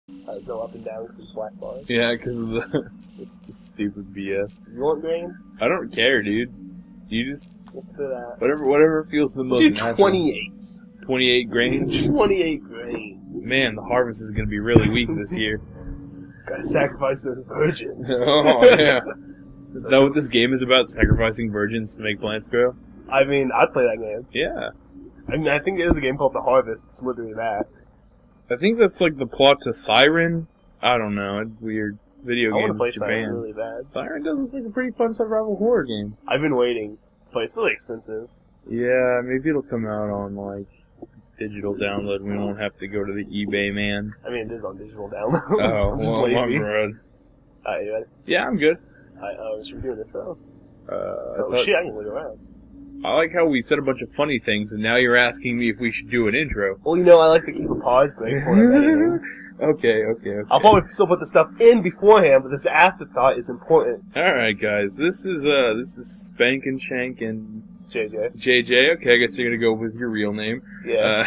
There's no up and down because it's black bars. Yeah, because of the stupid BS. You want green? I don't care, dude. You just... Let's do that. Whatever feels the most do natural. 28s. 28 grains? 28 grains. Man, the harvest is going to be really weak this year. Gotta sacrifice those virgins. Oh, yeah. Is that what this game is about? Sacrificing virgins to make plants grow? I mean, I'd play that game. Yeah. I mean, I think there's a game called The Harvest. It's literally that. I think that's like the plot to Siren. I don't know. It's weird. Video I games want to play in Japan. Siren really bad. Siren does look like a pretty fun survival horror game. I've been waiting, but it's really expensive. Yeah, maybe it'll come out on like digital download. We won't have to go to the eBay man. I mean, it is on digital download. Oh, I'm just well, lazy. I'm right. You ready? Yeah, I'm good. Should we do this though? I Shit, I can look around. I like how we said a bunch of funny things, and now you're asking me if we should do an intro. Well, I like to keep a pause break for editing. Okay. I'll probably still put the stuff in beforehand, but this afterthought is important. Alright, guys. This is Spank and Shank and JJ. JJ. Okay, I guess you're gonna go with your real name. Yeah.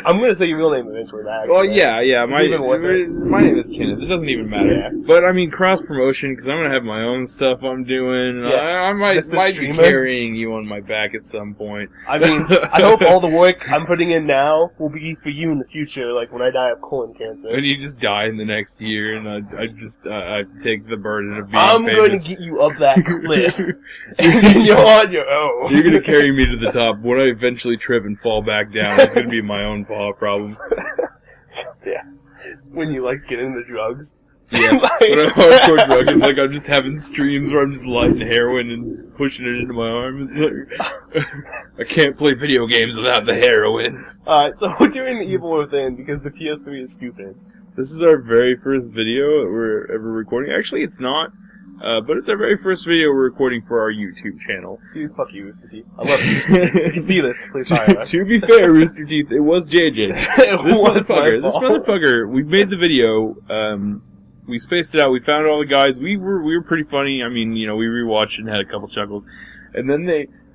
I'm gonna say your real name eventually. Well, yeah. My name is Kenneth. It doesn't even matter. Yeah. But I mean, cross promotion because I'm gonna have my own stuff I'm doing. Yeah. I might be carrying you on my back at some point. I mean, I hope all the work I'm putting in now will be for you in the future, like when I die of colon cancer. And you just die in the next year, and I take the burden of being I'm famous. going to get you up that cliff, and then you're on your own. You're gonna carry me to the top. When I eventually trip and fall back down, it's gonna be my own problem. Yeah. When you, get into drugs. Yeah. When I'm hardcore drugging, I'm just having streams where I'm just lighting heroin and pushing it into my arm. It's like, I can't play video games without the heroin. Alright, so we're doing The Evil Within because the PS3 is stupid. This is our very first video that we're ever recording. Actually, it's not. But it's our very first video we're recording for our YouTube channel. Dude, fuck you, Rooster Teeth. I love you. If you see this, please fire us. To be fair, Rooster Teeth, it was JJ. This motherfucker, we made the video, we spaced it out, we found all the guys, we were pretty funny, I mean, we rewatched it and had a couple chuckles, and then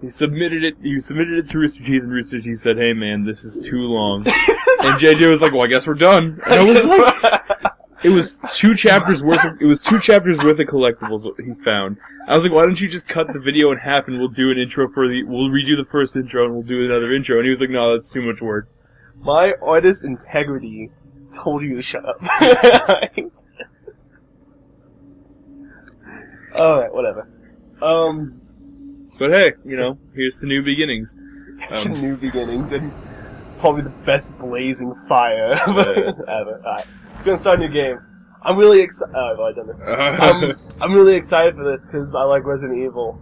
he submitted it to Rooster Teeth, and Rooster Teeth said, hey man, this is too long. And JJ was like, well, I guess we're done. And I was like... It was 2 chapters worth of collectibles that he found. I was like, why don't you just cut the video in half and we'll do an intro we'll redo the first intro and we'll do another intro. And he was like, no, that's too much work. My artist integrity told you to shut up. Alright, whatever. But hey, here's to new beginnings. To new beginnings and probably the best blazing fire ever. Alright. It's gonna start a new game. I'm really excited. Oh, I done it. I'm really excited for this because I like Resident Evil.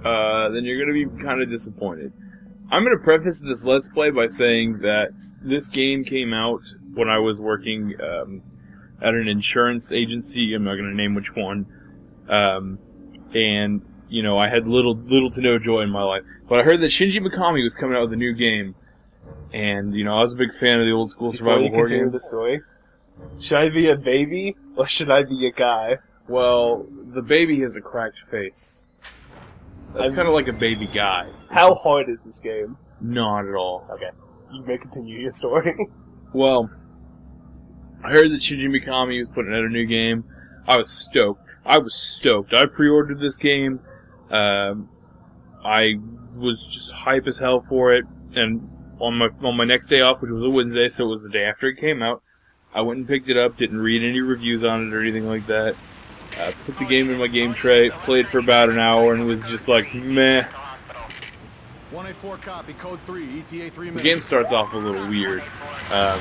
Then you're gonna be kind of disappointed. I'm gonna preface this Let's Play by saying that this game came out when I was working at an insurance agency. I'm not gonna name which one. And I had little to no joy in my life. But I heard that Shinji Mikami was coming out with a new game, and I was a big fan of the old school survival horror games. The story. Should I be a baby, or should I be a guy? Well, the baby has a cracked face. That's kind of like a baby guy. How hard is this game? Not at all. Okay. You may continue your story. Well, I heard that Shinji Mikami was putting out a new game. I was stoked. I pre-ordered this game. I was just hype as hell for it. And on my next day off, which was a Wednesday, so it was the day after it came out, I went and picked it up, didn't read any reviews on it or anything like that. Put the game in my game tray, played for about an hour, and was just like, meh. 184 copy, code 3, ETA 3 minutes. The game starts off a little weird. Well,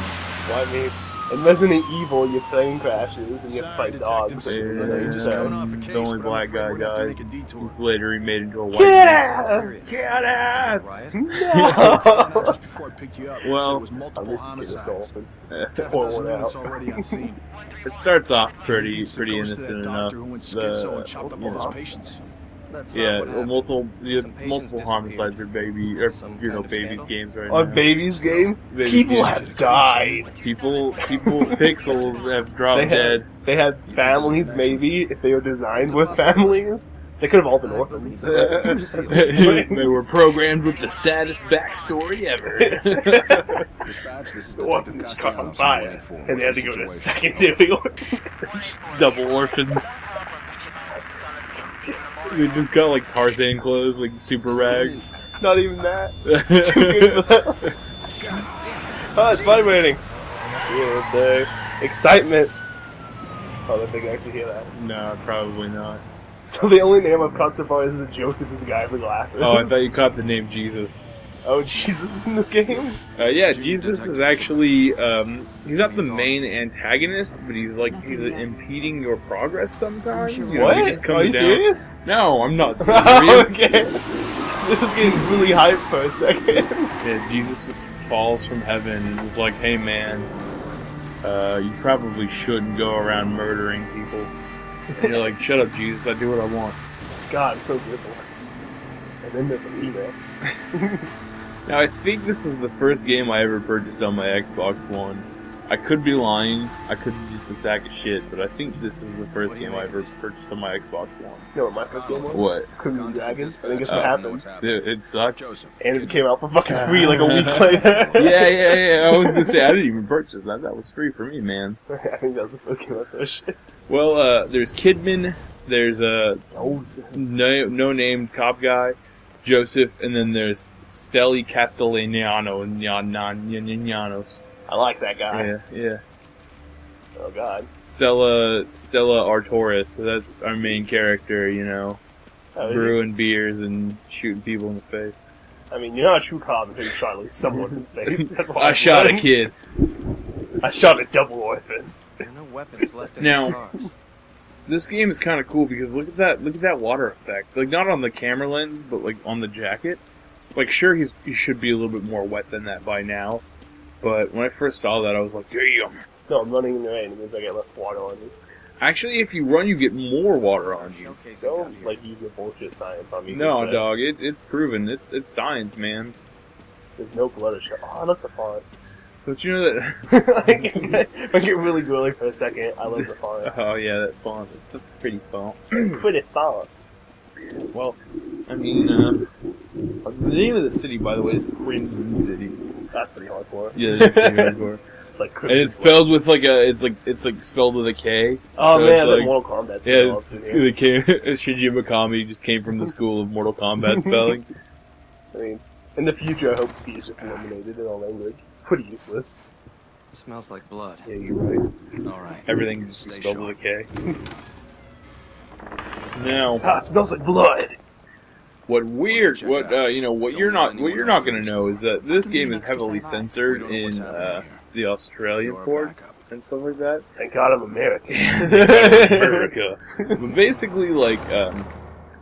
I mean, in Resident Evil, your plane crashes and you have to fight dogs. The only black guy, guys. He's later he made into a white man. Get out! No! Well, it starts off pretty innocent enough. Multiple homicides are babies games right now. On babies games? People have died. People, pixels have dropped dead. They had families, maybe, if they were designed with families. They could have all been orphans. They were programmed with the saddest backstory ever. Dispatch, this is The Detective orphans caught on Castellanos fire, 184. and they had to go to What's the secondary orphans. Double orphans. They just got like Tarzan clothes, like super rags. Not even that. It's too good for that. Oh, it's vibrating. Yeah, the excitement. Oh, that they can actually hear that. No, probably not. So the only name I've caught so far is that Joseph is the guy with the glasses. Oh, I thought you caught the name Jesus. Oh, Jesus is in this game? Yeah, Jesus is actually, he's not the main antagonist, but he's impeding your progress sometimes. You know, What? he just comes Are you down. serious? No, I'm not serious. Okay. This is getting really hyped for a second. Yeah, Jesus just falls from heaven and is like, hey man, you probably shouldn't go around murdering people. And you're like, shut up, Jesus, I do what I want. God, I'm so grizzled. And then there's an email. Now, I think this is the first game I ever purchased on my Xbox One. I could be lying, I could be just a sack of shit, but I think this is the first game I ever purchased on my Xbox One. You know what my first game was? What? Crimson Dragon. I think guess what happened? It sucks. Joseph. And it came out for fucking free like a week later. Yeah. I was gonna say, I didn't even purchase that. That was free for me, man. I think that was the first game I purchased. Well, there's Kidman, there's a Oh, no-named cop guy, Joseph, and then there's Steli Castellanos. I like that guy. Yeah. Oh god. Stella Artoris, so that's our main character, you know. Oh, Brewing beers and shooting people in the face. I mean, you're not a true cop until you shot at least someone in the face. That's why I shot a kid. I shot a double orphan. There are no weapons left in Now- the cars. This game is kind of cool because look at that water effect. Like, not on the camera lens, but like on the jacket. Like, sure, he should be a little bit more wet than that by now. But when I first saw that, I was like, damn. No, I'm running in the rain. It means I get less water on me. Actually, if you run, you get more water on you. Showcases Don't, out here. like, use your bullshit science on me. No, It's, dog, it's proven. It's science, man. There's no blood or shit. Oh, I love the font. Don't you know that? If I get really girly for a second, I love the font. Oh, yeah, that font. It's a pretty font. Pretty font. Well, I mean, the name of the city, by the way, is Crimson City. That's pretty hardcore. Yeah, it's pretty hardcore. Like, And it's spelled with like it's spelled with a K. Oh so man, it's the like, Mortal Kombat. yeah, it came, Shinji Mikami just came from the school of Mortal Kombat spelling. I mean, in the future, I hope C is just eliminated in all language. It's pretty useless. Smells like blood. Yeah, you're right. All right. Everything just be Stay spelled with a K. Now, Ah, it smells like blood. what you're not gonna know is that this game is heavily censored in the Australian ports and stuff like that. Thank God I'm American. America. But basically, like,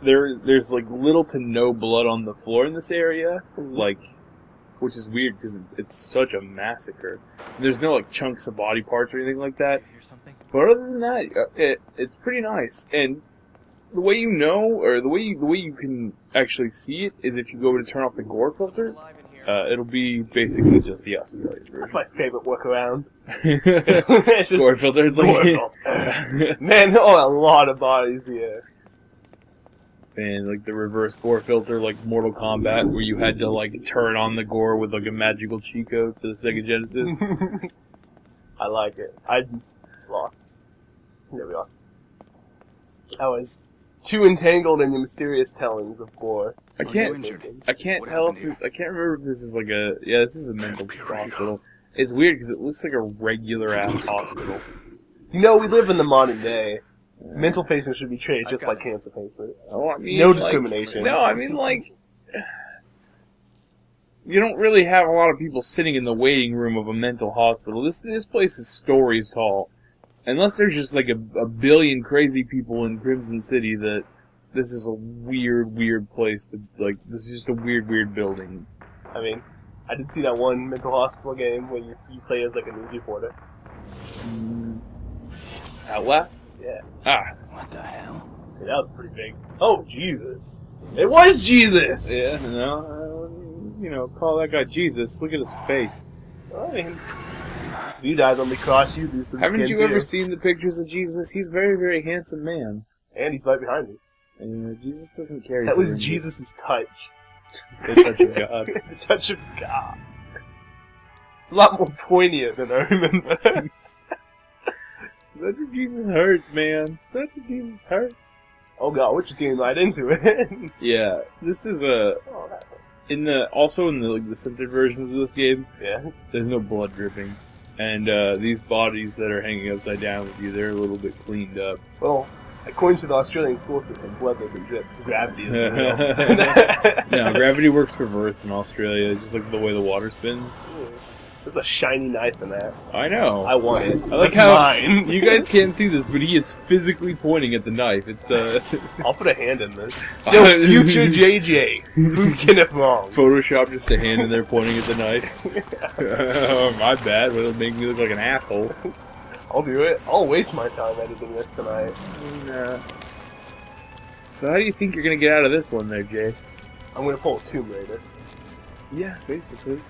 there's like little to no blood on the floor in this area, like, which is weird because it's such a massacre. There's no like chunks of body parts or anything like that. Hear something? But other than that, it's pretty nice. And the way you know, or the way you can actually see it, is if you go to turn off the gore filter. Alive in here. It'll be basically just the Australian That's version. my favorite workaround. It's just Gore filter. It's like gore filter. Man, there are a lot of bodies here. and like the reverse gore filter, like Mortal Kombat, where you had to like turn on the gore with like a magical cheat code for the Sega Genesis. I like it. I lost. There we are. I was too entangled in the mysterious tellings of gore. I can't tell if I can't remember if this is like this is a mental hospital. It's weird because it looks like a regular ass hospital. You know, we live in the modern day. Mental patients should be treated just like cancer patients. Oh, I mean, No like, discrimination. No, I mean like you don't really have a lot of people sitting in the waiting room of a mental hospital. This place is stories tall. Unless there's just like a billion crazy people in Crimson City, that this is a weird place to, like, this is just a weird building. I mean, I did see that one mental hospital game where you play as like a news reporter. Outlast? Yeah. Ah. What the hell? Yeah, that was pretty big. Oh, Jesus. It was Jesus! Yeah, no, call that guy Jesus. Look at his face. I mean, if you died on the cross, you do some Haven't skin you too. ever seen the pictures of Jesus? He's a very, very handsome man. And he's right behind me. And Jesus doesn't carry. That was syringes. Jesus' touch. The touch of God. The touch of God. It's a lot more poignant than I remember. Touch of Jesus hurts, man. Touch of Jesus hurts. Oh god, we're just getting right into it. Yeah, this is in the like the censored versions of this game. Yeah. There's no blood dripping, and these bodies that are hanging upside down with you, they're a little bit cleaned up. Well, according to the Australian school system, blood doesn't drip. Gravity is real. No, gravity works reverse in Australia, just like the way the water spins. There's a shiny knife in that. I know. I want it. I like That's how mine. you guys can't see this, but he is physically pointing at the knife. It's I'll put a hand in this. Yo, future JJ. Prove Kenneth wrong. Photoshop just a hand in there pointing at the knife. Oh, my bad, but it'll make me look like an asshole. I'll do it. I'll waste my time editing this tonight. So how do you think you're gonna get out of this one there, Jay? I'm gonna pull a Tomb Raider. Yeah, basically.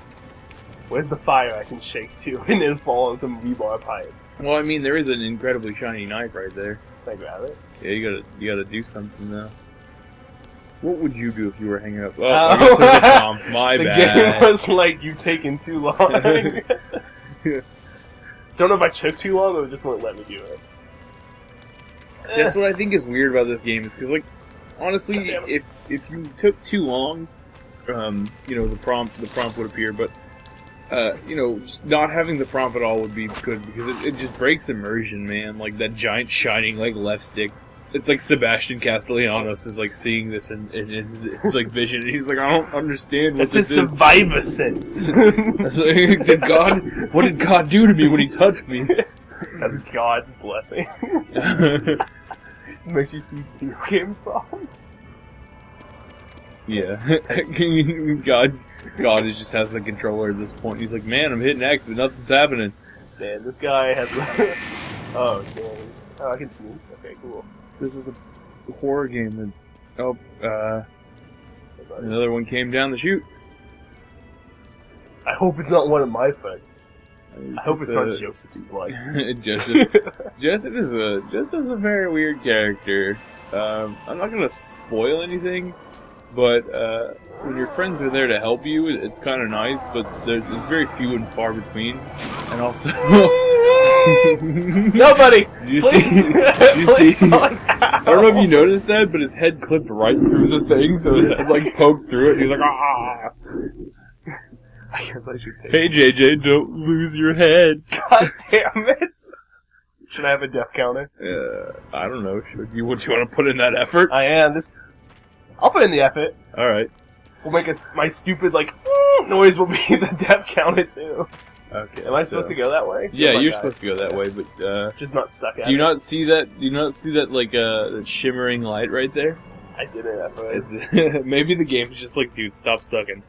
Where's the fire I can shake to and then fall on some rebar pipe? Well, I mean, there is an incredibly shiny knife right there. Can I grab it? Yeah, you gotta do something though. What would you do if you were hanging up? Oh, I guess there's a prompt. My the bad. game was like, you taking too long. Don't know if I took too long or it just won't let me do it. See, that's what I think is weird about this game, is because, like, honestly, if you took too long, you know, the prompt would appear, but, you know, just not having the prompt at all would be good, because it just breaks immersion, man. Like, that giant shining, like, left stick. It's like Sebastian Castellanos is, like, seeing this in his like, vision, and he's like, I don't understand what It's a this is. survivor sense. It's like, what did God do to me when he touched me? That's God's blessing. Makes you see video game problems. Yeah. God just has the controller at this point. He's like, man, I'm hitting X, but nothing's happening. Man, this guy has... oh, dang. Oh, I can see. Okay, cool. This is a horror game, and... Oh, another one came down the chute. I hope it's not one of my friends. I hope it's not Joseph's blood. Joseph is a very weird character. I'm not gonna spoil anything, but when your friends are there to help you, it's kind of nice. But there's very few and far between, and also nobody. You see? I don't know if you noticed that, but his head clipped right through the thing, so his head like poked through it. And he's like, ah. I guess I should take Hey JJ, don't lose your head. God damn it! Should I have a death counter? I don't know. Would you want to put in that effort? I am. I'll put in the effort. All right. We'll make my stupid like noise will be the death counter too. Okay. Am I supposed to go that way? Yeah, Oh my you're God. supposed to go that way, but just not suck at do you it. not see that? Do you not see that like that shimmering light right there? I did it at first. Maybe the game's just like, dude, stop sucking.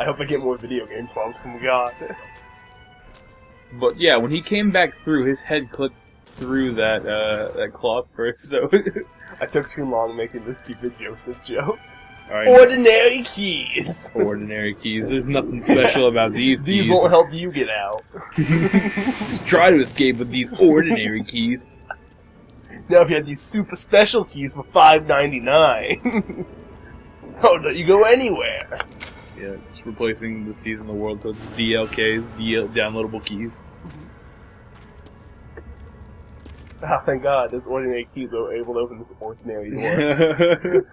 I hope I get more video game prompts from God. But yeah, when he came back through, his head clipped through that cloth first, so... I took too long making this stupid Joseph joke. Right. Ordinary keys! Ordinary keys. There's nothing special about these keys. These won't help you get out. Just try to escape with these ordinary keys. Now if you had these super special keys for $5.99, oh, don't you go anywhere? Yeah, just replacing the C's in the world, so it's DLKs, downloadable keys. Ah, thank God, this ordinary keys were able to open this ordinary door.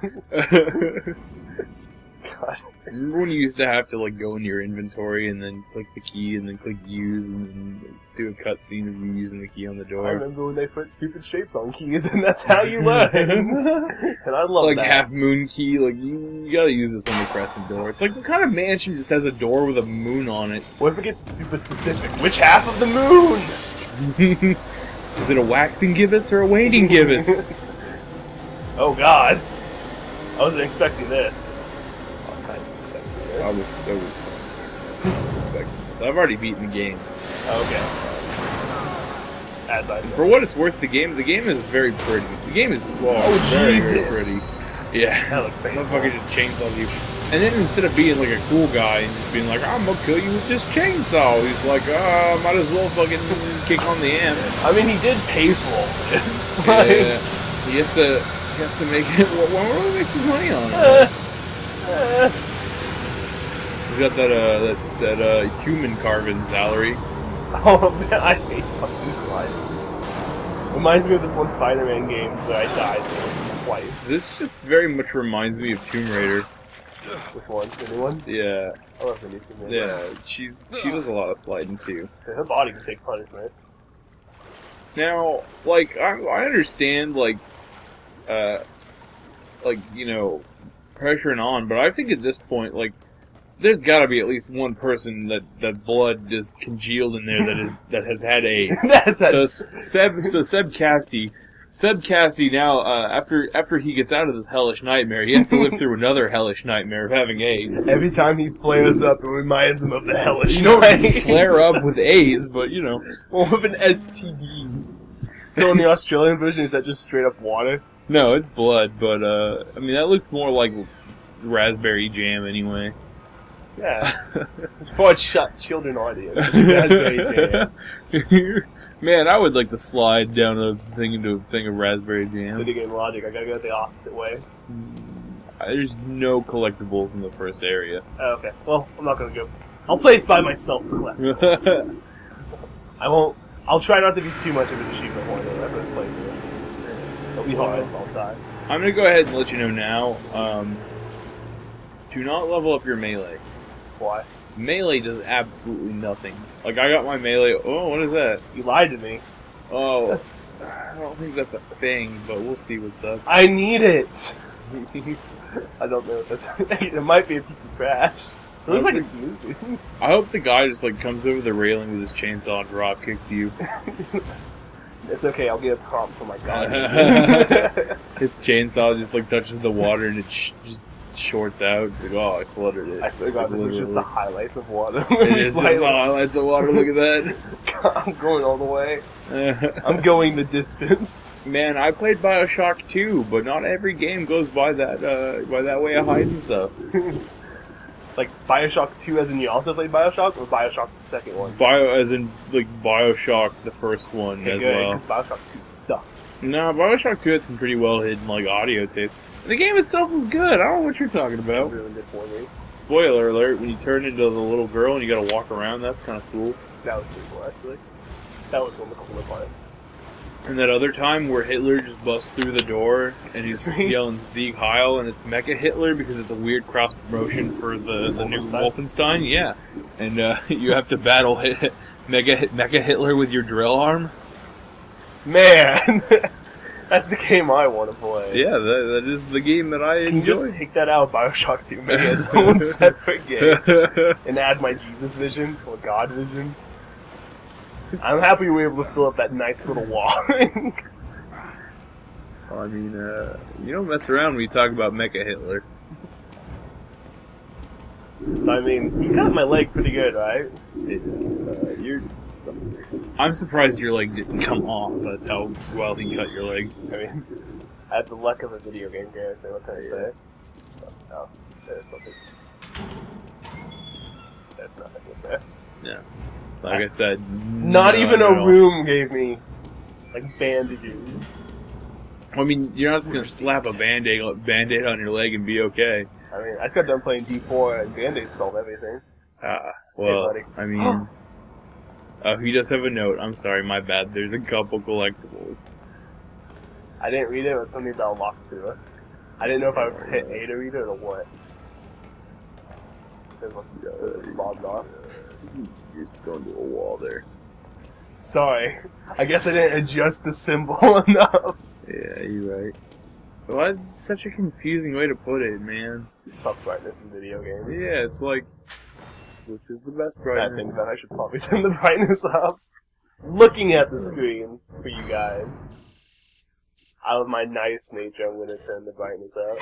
God. Remember when you used to have to like go into your inventory and then click the key and then click use and then do a cutscene of you using the key on the door? I remember when they put stupid shapes on keys, and that's how you learn. And I love like that. half moon key, like you gotta use this on the crescent door. It's like, what kind of mansion just has a door with a moon on it? What if it gets super specific? Which half of the moon? Is it a waxing gibbous or a waning gibbous? Oh God. I wasn't expecting this. I was kind of expecting this. I was expecting this. I've already beaten the game. Okay. As I know. For what it's worth, the game is very pretty. The game is very, very pretty. Yeah. That looks painful. Motherfucker just chainsaws you. And then instead of being like a cool guy and just being like, I'm gonna kill you with this chainsaw, he's like, might as well fucking kick on the amps. I mean, he did pay for all this. Yeah. He has to He has to make it. What will he make some money on it? He's got that human carving salary. Oh man, I hate fucking sliding. Reminds me of this one Spider-Man game where I died twice. This just very much reminds me of Tomb Raider. Which one? The new one? Yeah. I love the new Tomb Raider. Yeah, she does a lot of sliding too. Her body can take punishment. Now, like, I understand, like, you know, pressuring on, but I think at this point, like, there's gotta be at least one person that blood is congealed in there that has had AIDS. Seb Cassidy now, after he gets out of this hellish nightmare, he has to live through another hellish nightmare of having AIDS. Every time he flares up, it reminds him of the hellish You don't night. flare up with AIDS, but, you know. Well, with an STD. So in the Australian version, is that just straight up water? No, it's blood, but, I mean, that looked more like raspberry jam anyway. Yeah. It's for a children audience. Raspberry jam. Man, I would like to slide down a thing into a thing of raspberry jam. Video game logic, I gotta go the opposite way. There's no collectibles in the first area. Oh, okay. Well, I'm not gonna go. I'll play this by myself for collectibles. I won't. I'll try not to be too much of an achievement warrior after this playthrough. It'll be hard all the time. I'm gonna go ahead and let you know now. Do not level up your melee. Why? Melee does absolutely nothing. Like, I got my melee. Oh, what is that? You lied to me. Oh, I don't think that's a thing, but we'll see what's up. I need it! I don't know if that's. It might be a piece of trash. It looks like it's moving. I hope the guy just, like, comes over the railing with his chainsaw and drop kicks you. It's okay, I'll get a prompt for my god. His chainsaw just, like, touches the water and it just shorts out. It's like, oh, I cluttered it. I swear to God, this was just the highlights of water. It is just the highlights of water, look at that. I'm going all the way. I'm going the distance. Man, I played Bioshock 2, but not every game goes by that way of hiding stuff. Like, Bioshock 2 as in you also played Bioshock, or Bioshock the second one? As in, like, Bioshock the first one okay, as good, well. Bioshock 2 sucked. No, Bioshock 2 had some pretty well hidden, like, audio tapes. The game itself was good. I don't know what you're talking about. It ruined it for me. Spoiler alert, when you turn into the little girl and you gotta walk around, that's kind of cool. That was pretty cool, actually. That was one of the cooler parts. And that other time where Hitler just busts through the door and he's yelling Sieg Heil and it's Mecha Hitler because it's a weird cross promotion for the new Wolfenstein. Yeah. And you have to battle Mecha Hitler with your drill arm. Man! That's the game I want to play. Yeah, that is the game that I enjoy. Can you just take that out of Bioshock 2, make it its own separate game, and add my Jesus vision, or God vision? I'm happy we were able to fill up that nice little wall. I mean, you don't mess around when you talk about Mecha Hitler. I mean, you got my leg pretty good, right? I'm surprised your leg didn't come off. That's how well he cut your leg. I mean, I had the luck of a video game character, what can I say? Oh, there's something. There's nothing, is there? Yeah. Like I said, not even a room gave me, like, bandages. I mean, you're not just gonna slap a band-aid on your leg and be okay. I mean, I just got done playing D4 and band-aids solve everything. Well, hey, I mean... he does have a note. I'm sorry, my bad. There's a couple collectibles. I didn't read it. It was something about Locksuba. I didn't know if I would hit A to read it or what. Logged off. You're just going to a wall there. Sorry. I guess I didn't adjust the symbol enough. Yeah, you're right. Well, that's such a confusing way to put it, man. Fuck brightness in video games. Yeah, it's like... Which is the best brightness? I think that I should probably turn the brightness up. Looking at the screen for you guys. Out of my nice nature, I'm gonna turn the brightness up.